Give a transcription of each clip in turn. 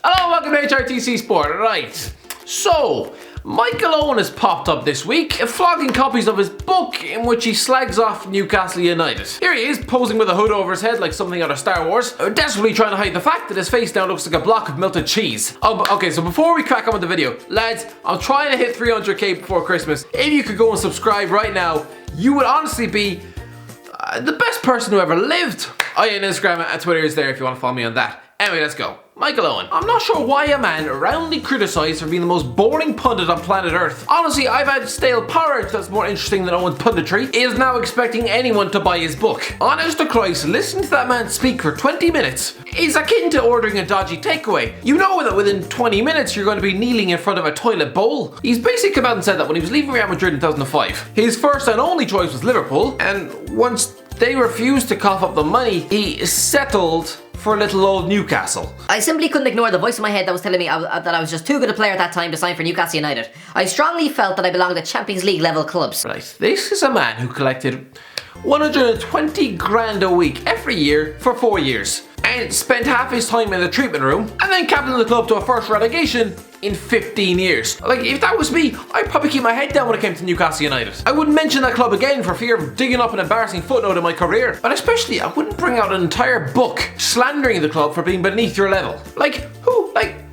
Hello, welcome to HITC Sport. Right, so Michael Owen has popped up this week, flogging copies of his book in which he slags off Newcastle United. Here he is, posing with a hood over his head like something out of Star Wars, desperately trying to hide the fact that his face now looks like a block of melted cheese. Okay, so before we crack on with the video, lads, I'm trying to hit 300k before Christmas. If you could go and subscribe right now, you would honestly be the best person who ever lived. Instagram and Twitter is there if you want to follow me on that. Anyway, let's go. Michael Owen. I'm not sure why a man roundly criticised for being the most boring pundit on planet Earth. Honestly, I've had stale porridge that's more interesting than Owen's punditry. Is now expecting anyone to buy his book. Honest to Christ, listening to that man speak for 20 minutes is akin to ordering a dodgy takeaway. You know that within 20 minutes you're going to be kneeling in front of a toilet bowl. He's basically come out and said that when he was leaving Real Madrid in 2005, his first and only choice was Liverpool, and once they refused to cough up the money, he settled for little old Newcastle. I simply couldn't ignore the voice in my head that was telling me that I was just too good a player at that time to sign for Newcastle United. I strongly felt that I belonged to Champions League level clubs. Right, this is a man who collected 120 grand a week every year for 4 years and spent half his time in the treatment room and then captained the club to a first relegation in 15 years. Like, if that was me, I'd probably keep my head down when it came to Newcastle United. I wouldn't mention that club again for fear of digging up an embarrassing footnote in my career. But especially, I wouldn't bring out an entire book slandering the club for being beneath your level.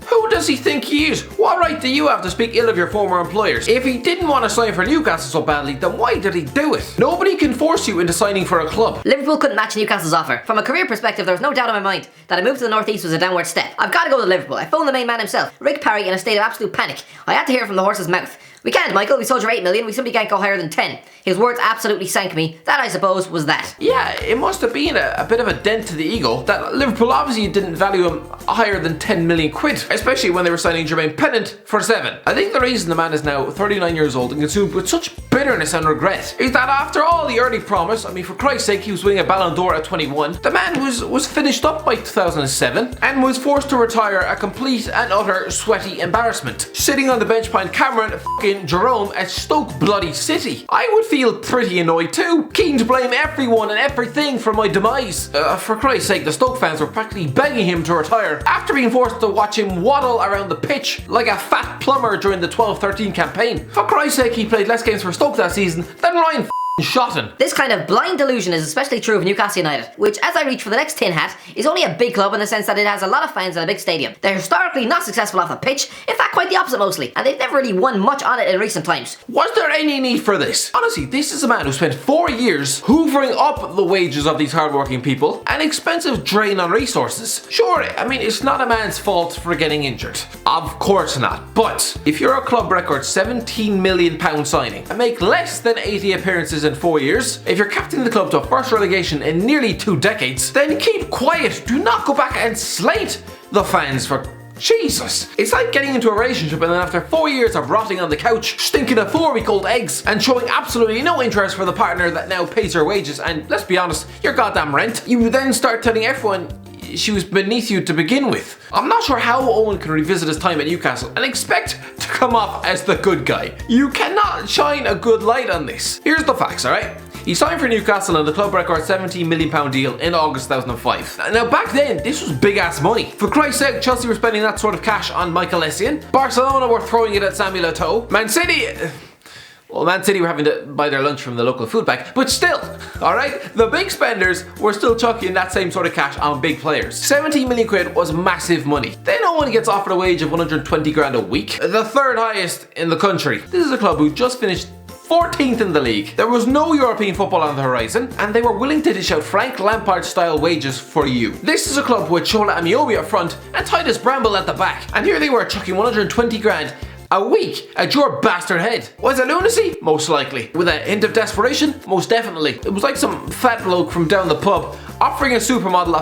Who does he think he is? What right do you have to speak ill of your former employers? If he didn't want to sign for Newcastle so badly, then why did he do it? Nobody can force you into signing for a club. Liverpool couldn't match Newcastle's offer. From a career perspective, there was no doubt in my mind that a move to the northeast was a downward step. I've got to go to Liverpool. I phoned the main man himself, Rick Parry, in a state of absolute panic. I had to hear it from the horse's mouth. We can't, Michael. We sold you 8 million. We simply can't go higher than 10. His words absolutely sank me. That, I suppose, was that. Yeah, it must have been a bit of a dent to the ego that Liverpool obviously didn't value him higher than 10 million quid, especially when they were signing Jermaine Pennant for 7. I think the reason the man is now 39 years old and consumed with such bitterness and regret is that after all the early promise, I mean, for Christ's sake, he was winning a Ballon d'Or at 21, the man was finished up by 2007 and was forced to retire a complete and utter sweaty embarrassment, sitting on the bench behind Cameron fucking Jerome at Stoke bloody City. I would feel pretty annoyed too, keen to blame everyone and everything for my demise. For Christ's sake, the Stoke fans were practically begging him to retire after being forced to watch him waddle around the pitch like a fat plumber during the 12-13 campaign. For Christ's sake, he played less games for Stoke that season than Ryan Shotton. This kind of blind delusion is especially true of Newcastle United, which, as I reach for the next tin hat, is only a big club in the sense that it has a lot of fans and a big stadium. They're historically not successful off the pitch, in fact quite the opposite mostly, and they've never really won much on it in recent times. Was there any need for this? Honestly, this is a man who spent 4 years hoovering up the wages of these hardworking people, an expensive drain on resources. Sure, I mean, it's not a man's fault for getting injured. Of course not. But if you're a club record £17 million signing and make less than 80 appearances in 4 years, if you're captaining the club to a first relegation in nearly 2 decades, then keep quiet. Do not go back and slate the fans for Jesus. It's like getting into a relationship and then after 4 years of rotting on the couch, stinking of 4-week-old eggs, and showing absolutely no interest for the partner that now pays her wages and, let's be honest, your goddamn rent, you then start telling everyone she was beneath you to begin with. I'm not sure how Owen can revisit his time at Newcastle and expect to come off as the good guy. You cannot shine a good light on this. Here's the facts, alright? He signed for Newcastle on the club record £17 million deal in August 2005. Now back then, this was big ass money. For Christ's sake, Chelsea were spending that sort of cash on Michael Essien. Barcelona were throwing it at Samuel Eto'o. Man City were having to buy their lunch from the local food bank, but still, alright, the big spenders were still chucking that same sort of cash on big players. 17 million quid was massive money. Then Owen gets offered a wage of 120 grand a week, the third highest in the country. This is a club who just finished 14th in the league. There was no European football on the horizon, and they were willing to dish out Frank Lampard-style wages for you. This is a club with Chola Amiobi up front and Titus Bramble at the back, and here they were chucking 120 grand a week at your bastard head. Was it lunacy? Most likely. With a hint of desperation? Most definitely. It was like some fat bloke from down the pub offering a supermodel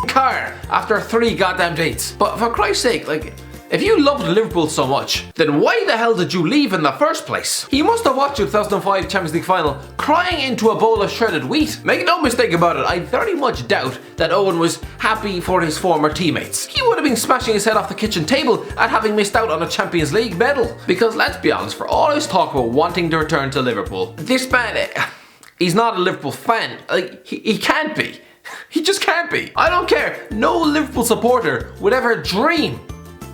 a car after 3 goddamn dates. But for Christ's sake, like, if you loved Liverpool so much, then why the hell did you leave in the first place? He must have watched the 2005 Champions League final crying into a bowl of shredded wheat. Make no mistake about it, I very much doubt that Owen was happy for his former teammates. He would have been smashing his head off the kitchen table at having missed out on a Champions League medal. Because let's be honest, for all his talk about wanting to return to Liverpool, this man, he's not a Liverpool fan. Like, he can't be. He just can't be. I don't care. No Liverpool supporter would ever dream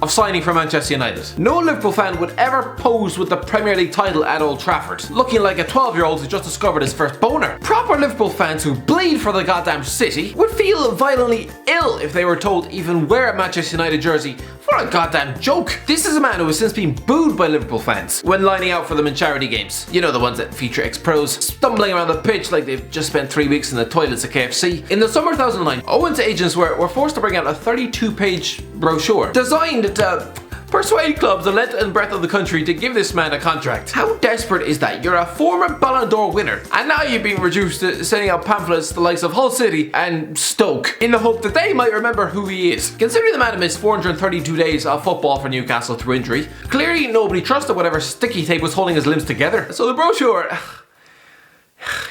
of signing for Manchester United. No Liverpool fan would ever pose with the Premier League title at Old Trafford, looking like a 12-year-old who just discovered his first boner. Proper Liverpool fans who bleed for the goddamn city would feel violently ill if they were told to even wear a Manchester United jersey for a goddamn joke. This is a man who has since been booed by Liverpool fans when lining out for them in charity games. You know, the ones that feature ex-pros stumbling around the pitch like they've just spent 3 weeks in the toilets at KFC. In the summer of 2009, Owen's agents were forced to bring out a 32-page brochure designed to persuade clubs the length and breadth of the country to give this man a contract. How desperate is that? You're a former Ballon d'Or winner, and now you've been reduced to sending out pamphlets to the likes of Hull City and Stoke in the hope that they might remember who he is. Considering the man missed 432 days of football for Newcastle through injury, clearly nobody trusted whatever sticky tape was holding his limbs together. So the brochure,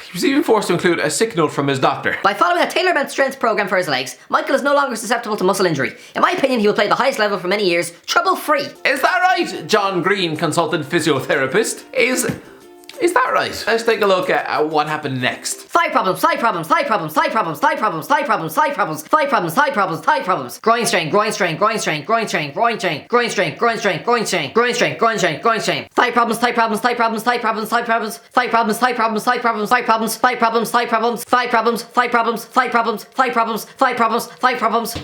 he was even forced to include a sick note from his doctor. By following a tailor-made strength program for his legs, Michael is no longer susceptible to muscle injury. In my opinion, he will play at the highest level for many years, trouble-free. Is that right, John Green, consultant physiotherapist? Is that right? Let's take a look at what happened next. Thigh problems, thigh problems, thigh problems, thigh problems, thigh problems, thigh problems, thigh problems, thigh problems, thigh problems, thigh problems. Groin strain, groin strain, groin strain, groin strain, groin strain, groin strain, groin strain, groin strain, groin strain, groin strain, groin strain. Thigh problems, thigh problems, thigh problems, thigh problems, thigh problems, thigh problems, thigh problems, thigh problems, thigh problems, thigh problems, thigh problems, thigh problems, thigh problems, thigh problems, thigh problems, thigh problems, thigh problems.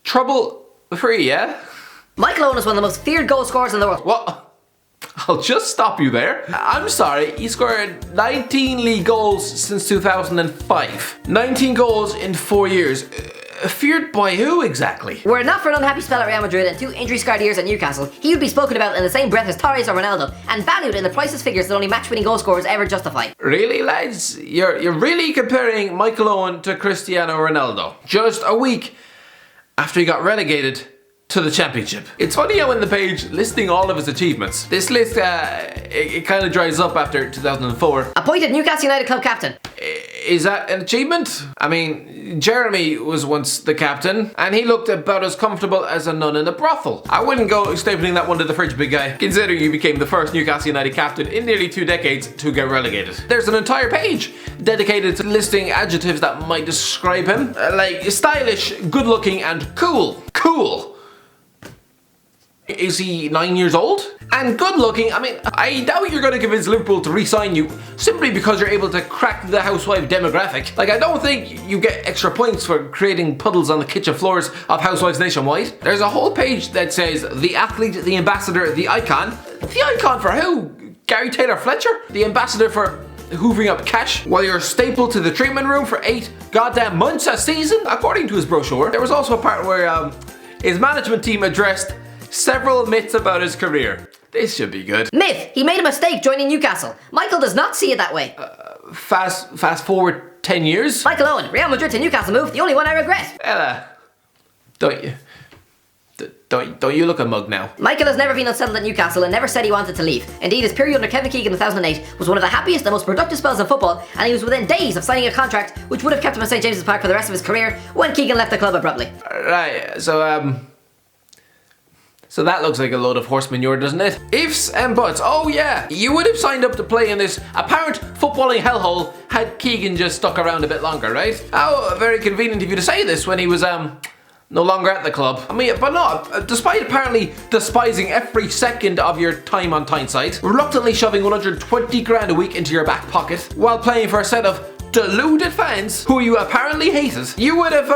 Trouble-free, yeah? Michael Owen is one of the most feared goal scorers in the world. What? I'll just stop you there. I'm sorry, he scored 19 league goals since 2005. 19 goals in 4 years. Feared by who exactly? Were it not for an unhappy spell at Real Madrid and 2 injury-scarred years at Newcastle, he would be spoken about in the same breath as Torres or Ronaldo, and valued in the priceless figures that only match-winning goal scorers ever justify. Really, lads? You're really comparing Michael Owen to Cristiano Ronaldo? Just a week after he got relegated to the Championship. It's funny how in the page listing all of his achievements, this list it kind of dries up after 2004. Appointed Newcastle United club captain. Is that an achievement? I mean, Jeremy was once the captain, and he looked about as comfortable as a nun in a brothel. I wouldn't go stapling that one to the fridge, big guy, considering he became the first Newcastle United captain in nearly 2 decades to get relegated. There's an entire page dedicated to listing adjectives that might describe him, like stylish, good-looking, and cool. Cool. Is he 9 years old? And good looking, I mean, I doubt you're going to convince Liverpool to re-sign you simply because you're able to crack the housewife demographic. Like, I don't think you get extra points for creating puddles on the kitchen floors of housewives nationwide. There's a whole page that says the athlete, the ambassador, the icon. The icon for who? Gary Taylor Fletcher? The ambassador for hoovering up cash while you're stapled to the treatment room for 8 goddamn months a season? According to his brochure, there was also a part where his management team addressed several myths about his career. This should be good. Myth! He made a mistake joining Newcastle. Michael does not see it that way. Fast forward 10 years. Michael Owen, Real Madrid to Newcastle move, the only one I regret. Ella, don't you look a mug now? Michael has never been unsettled at Newcastle and never said he wanted to leave. Indeed, his period under Kevin Keegan in 2008 was one of the happiest and most productive spells in football, and he was within days of signing a contract which would have kept him at St James's Park for the rest of his career when Keegan left the club abruptly. Right, so that looks like a load of horse manure, doesn't it? Ifs and buts. Oh yeah, you would have signed up to play in this apparent footballing hellhole had Keegan just stuck around a bit longer, right? How very convenient of you to say this when he was no longer at the club. I mean, but not, despite apparently despising every second of your time on Tyneside, reluctantly shoving 120 grand a week into your back pocket while playing for a set of deluded fans who you apparently hated, you would have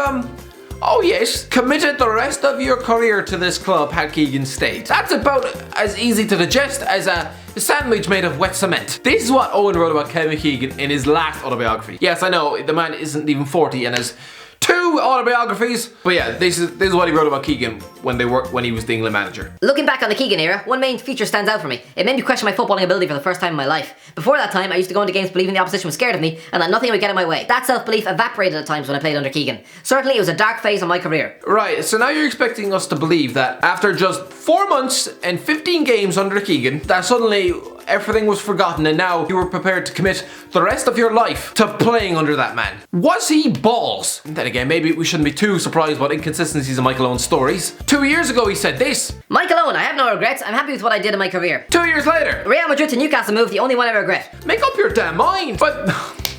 oh yes, committed the rest of your career to this club had Keegan stayed. That's about as easy to digest as a sandwich made of wet cement. This is what Owen wrote about Kevin Keegan in his last autobiography. Yes, I know, the man isn't even 40 and has 2 autobiographies, but yeah, this is what he wrote about Keegan when he was the England manager. Looking back on the Keegan era, one main feature stands out for me. It made me question my footballing ability for the first time in my life. Before that time, I used to go into games believing the opposition was scared of me and that nothing would get in my way. That self-belief evaporated at times when I played under Keegan. Certainly, it was a dark phase of my career. Right, so now you're expecting us to believe that after just 4 months and 15 games under Keegan, that suddenly everything was forgotten and now you were prepared to commit the rest of your life to playing under that man. Was he balls? And then again, maybe we shouldn't be too surprised about inconsistencies in Michael Owen's stories. 2 years ago he said this. Michael Owen, I have no regrets. I'm happy with what I did in my career. 2 years later. Real Madrid to Newcastle move, the only one I regret. Make up your damn mind. But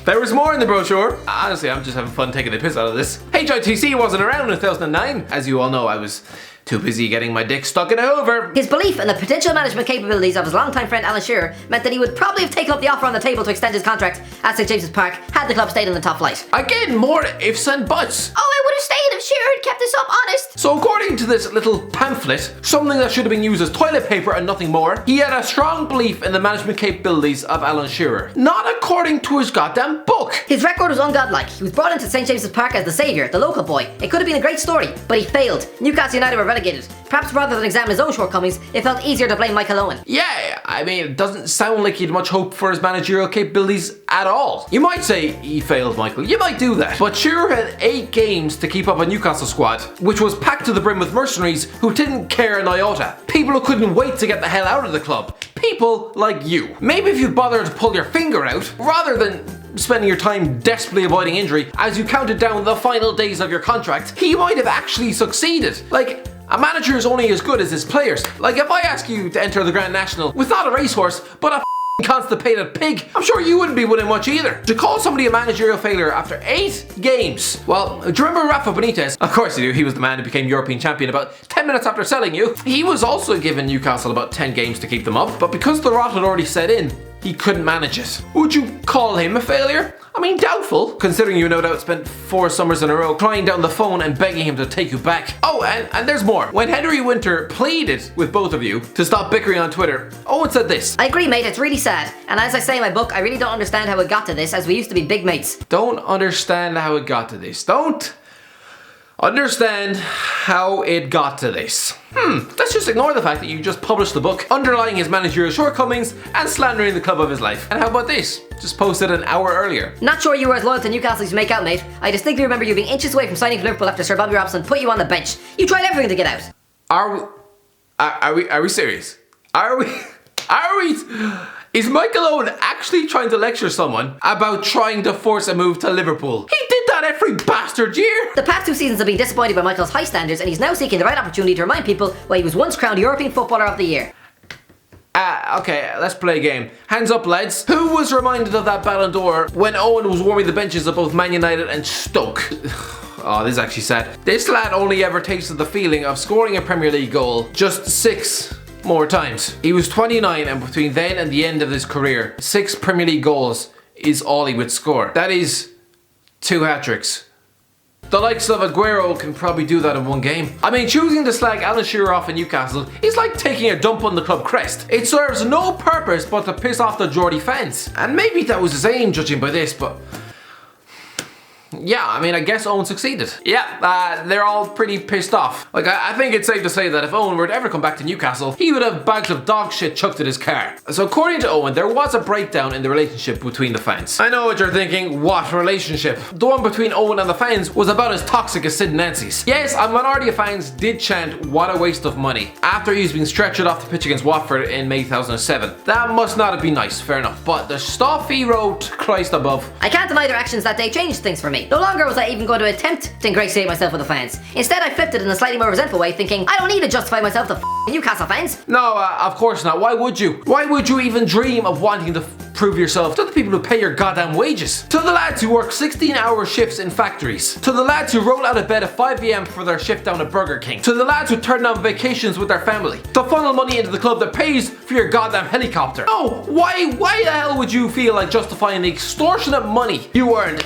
there was more in the brochure. Honestly, I'm just having fun taking the piss out of this. HITC wasn't around in 2009. As you all know, I was Too busy getting my dick stuck in a hoover. His belief in the potential management capabilities of his longtime friend Alan Shearer meant that he would probably have taken up the offer on the table to extend his contract at St James's Park had the club stayed in the top flight. Again, more ifs and buts. Oh, I would have stayed if Shearer had kept us up honest. So according to this little pamphlet, something that should have been used as toilet paper and nothing more, he had a strong belief in the management capabilities of Alan Shearer. Not according to his goddamn book. His record was ungodlike. He was brought into St James's Park as the saviour, the local boy. It could have been a great story, but he failed. Newcastle United were relegated. Perhaps rather than examine his own shortcomings, it felt easier to blame Michael Owen. Yeah, I mean, it doesn't sound like he had much hope for his managerial capabilities at all. You might say he failed, Michael. You might do that. But Shearer had 8 games to keep up a Newcastle squad, which was packed to the brim with mercenaries who didn't care an iota. People who couldn't wait to get the hell out of the club. People like you. Maybe if you bothered to pull your finger out, rather than spending your time desperately avoiding injury as you counted down the final days of your contract, he might have actually succeeded. Like, a manager is only as good as his players. Like, if I ask you to enter the Grand National with not a racehorse, but a constipated pig, I'm sure you wouldn't be winning much either. To call somebody a managerial failure after 8 games. Well, do you remember Rafa Benitez? Of course you do. He was the man who became European champion about 10 minutes after selling you. He was also given Newcastle about 10 games to keep them up, but because the rot had already set in, he couldn't manage it. Would you call him a failure? I mean, doubtful, considering you no doubt spent 4 summers in a row crying down the phone and begging him to take you back. Oh, and there's more. When Henry Winter pleaded with both of you to stop bickering on Twitter, Owen said this. I agree, mate, it's really sad. And as I say in my book, I really don't understand how it got to this, as we used to be big mates. Don't understand how it got to this. Don't understand how it got to this. Let's just ignore the fact that you just published the book underlying his managerial shortcomings and slandering the club of his life. And how about this? Just posted an hour earlier. Not sure you were as loyal to Newcastle as you make out, mate. I distinctly remember you being inches away from signing for Liverpool after Sir Bobby Robson put you on the bench. You tried everything to get out. Are we serious? Are we? Is Michael Owen actually trying to lecture someone about trying to force a move to Liverpool? He did that every bastard year! The past 2 seasons have been disappointed by Michael's high standards, and he's now seeking the right opportunity to remind people why he was once crowned European Footballer of the Year. Okay, let's play a game. Hands up, lads. Who was reminded of that Ballon d'Or when Owen was warming the benches of both Man United and Stoke? Oh, this is actually sad. This lad only ever tasted the feeling of scoring a Premier League goal just 6 more times. He was 29, and between then and the end of his career, 6 Premier League goals is all he would score. That is 2 hat-tricks. The likes of Aguero can probably do that in 1 game. I mean, choosing to slag Alan Shearer off in Newcastle is like taking a dump on the club crest. It serves no purpose but to piss off the Geordie fans. And maybe that was his aim, judging by this, but yeah, I mean, I guess Owen succeeded. Yeah, they're all pretty pissed off. Like, I think it's safe to say that if Owen were to ever come back to Newcastle, he would have bags of dog shit chucked at his car. So according to Owen, there was a breakdown in the relationship between the fans. I know what you're thinking, what relationship? The one between Owen and the fans was about as toxic as Sid and Nancy's. Yes, a minority of fans did chant, "What a waste of money," after he's been stretchered off the pitch against Watford in May 2007. That must not have been nice, fair enough, but the stuff he wrote, Christ above. I can't deny their actions that day changed things for me. No longer was I even going to attempt to ingratiate myself with the fans. Instead, I flipped it in a slightly more resentful way, thinking, I don't need to justify myself to Newcastle fans. No, of course not. Why would you? Why would you even dream of wanting to prove yourself to the people who pay your goddamn wages? To the lads who work 16-hour shifts in factories. To the lads who roll out of bed at 5 PM for their shift down at Burger King. To the lads who turn down vacations with their family. To funnel money into the club that pays for your goddamn helicopter. Oh, why the hell would you feel like justifying the extortionate money you earned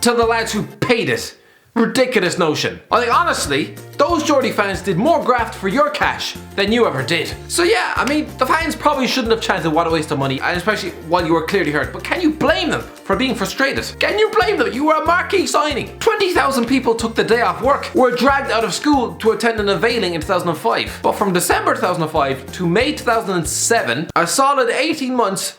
to the lads who paid it? Ridiculous notion. I think honestly, those Geordie fans did more graft for your cash than you ever did. So yeah, I mean, the fans probably shouldn't have chanted "what a waste of money," and especially while you were clearly hurt, but can you blame them for being frustrated? Can you blame them? You were a marquee signing. 20,000 people took the day off work, were dragged out of school to attend an unveiling in 2005. But from December 2005 to May 2007, a solid 18 months,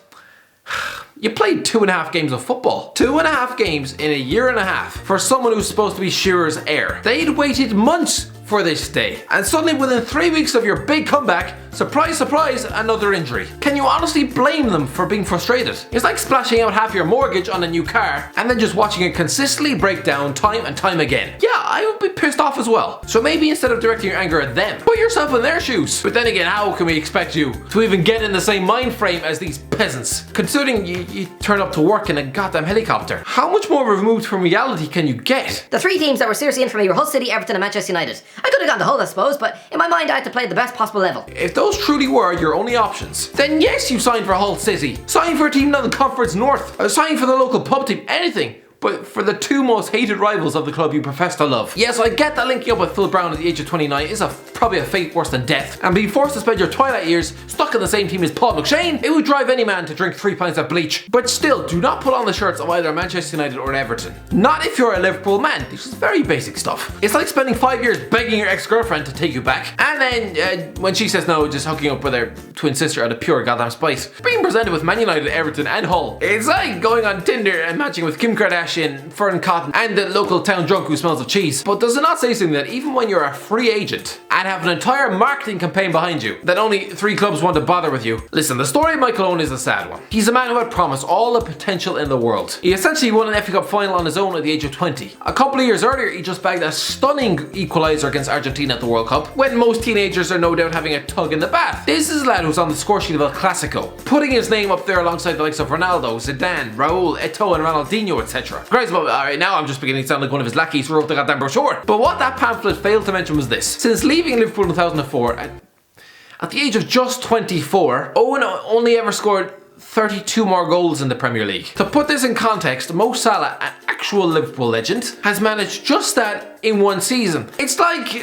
you played 2.5 games of football. 2.5 games in a year and a half for someone who's supposed to be Shearer's heir. They'd waited months for this day, and suddenly within 3 weeks of your big comeback, surprise surprise, another injury. Can you honestly blame them for being frustrated? It's like splashing out half your mortgage on a new car and then just watching it consistently break down time and time again. Yeah, I would be pissed off as well. So maybe instead of directing your anger at them, put yourself in their shoes. But then again, how can we expect you to even get in the same mind frame as these peasants? Considering you turn up to work in a goddamn helicopter. How much more removed from reality can you get? The 3 teams that were seriously in for me were Hull City, Everton and Manchester United. I could have gone the Hull, I suppose, but in my mind I had to play at the best possible level. If those truly were your only options, then yes, you signed for Hull City. Sign for a team in the Conference North. Sign for the local pub team, anything. But for the two most hated rivals of the club you profess to love. Yes, I get that linking up with Phil Brown at the age of 29 is probably a fate worse than death. And being forced to spend your twilight years stuck in the same team as Paul McShane, it would drive any man to drink 3 pints of bleach. But still, do not put on the shirts of either Manchester United or Everton. Not if you're a Liverpool man. This is very basic stuff. It's like spending 5 years begging your ex-girlfriend to take you back. And then, when she says no, just hooking up with her twin sister out of pure goddamn spite. Being presented with Man United, Everton and Hull. It's like going on Tinder and matching with Kim Kardashian, Fern Cotton and the local town drunk who smells of cheese. But does it not say something that even when you're a free agent and have an entire marketing campaign behind you, that only 3 clubs want to bother with you? Listen, the story of Michael Owen is a sad one. He's a man who had promised all the potential in the world. He essentially won an FA Cup final on his own at the age of 20. A couple of years earlier, he just bagged a stunning equaliser against Argentina at the World Cup, when most teenagers are no doubt having a tug in the bath. This is a lad who's on the score sheet of El Clasico, putting his name up there alongside the likes of Ronaldo, Zidane, Raul, Eto'o and Ronaldinho, etc. Guys, well, alright, now I'm just beginning to sound like one of his lackeys who wrote the goddamn brochure. But what that pamphlet failed to mention was this. Since leaving Liverpool in 2004, at the age of just 24, Owen only ever scored 32 more goals in the Premier League. To put this in context, Mo Salah, an actual Liverpool legend, has managed just that in one season. It's like,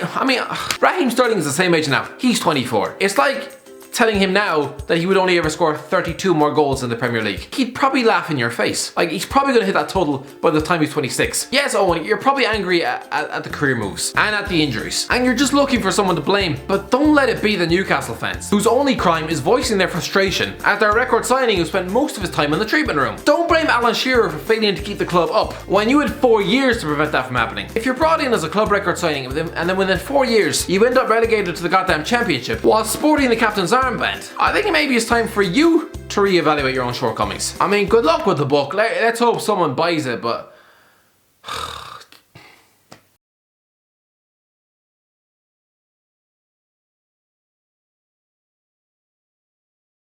Raheem Sterling is the same age now. He's 24. It's like telling him now that he would only ever score 32 more goals in the Premier League. He'd probably laugh in your face. Like, he's probably going to hit that total by the time he's 26. Yes, Owen, you're probably angry at the career moves and at the injuries, and you're just looking for someone to blame. But don't let it be the Newcastle fans, whose only crime is voicing their frustration at their record signing who spent most of his time in the treatment room. Don't blame Alan Shearer for failing to keep the club up when you had 4 years to prevent that from happening. If you're brought in as a club record signing with him, and then within 4 years you end up relegated to the goddamn championship while sporting the captain's armband, I think maybe it's time for you to reevaluate your own shortcomings. Good luck with the book. Let's hope someone buys it, but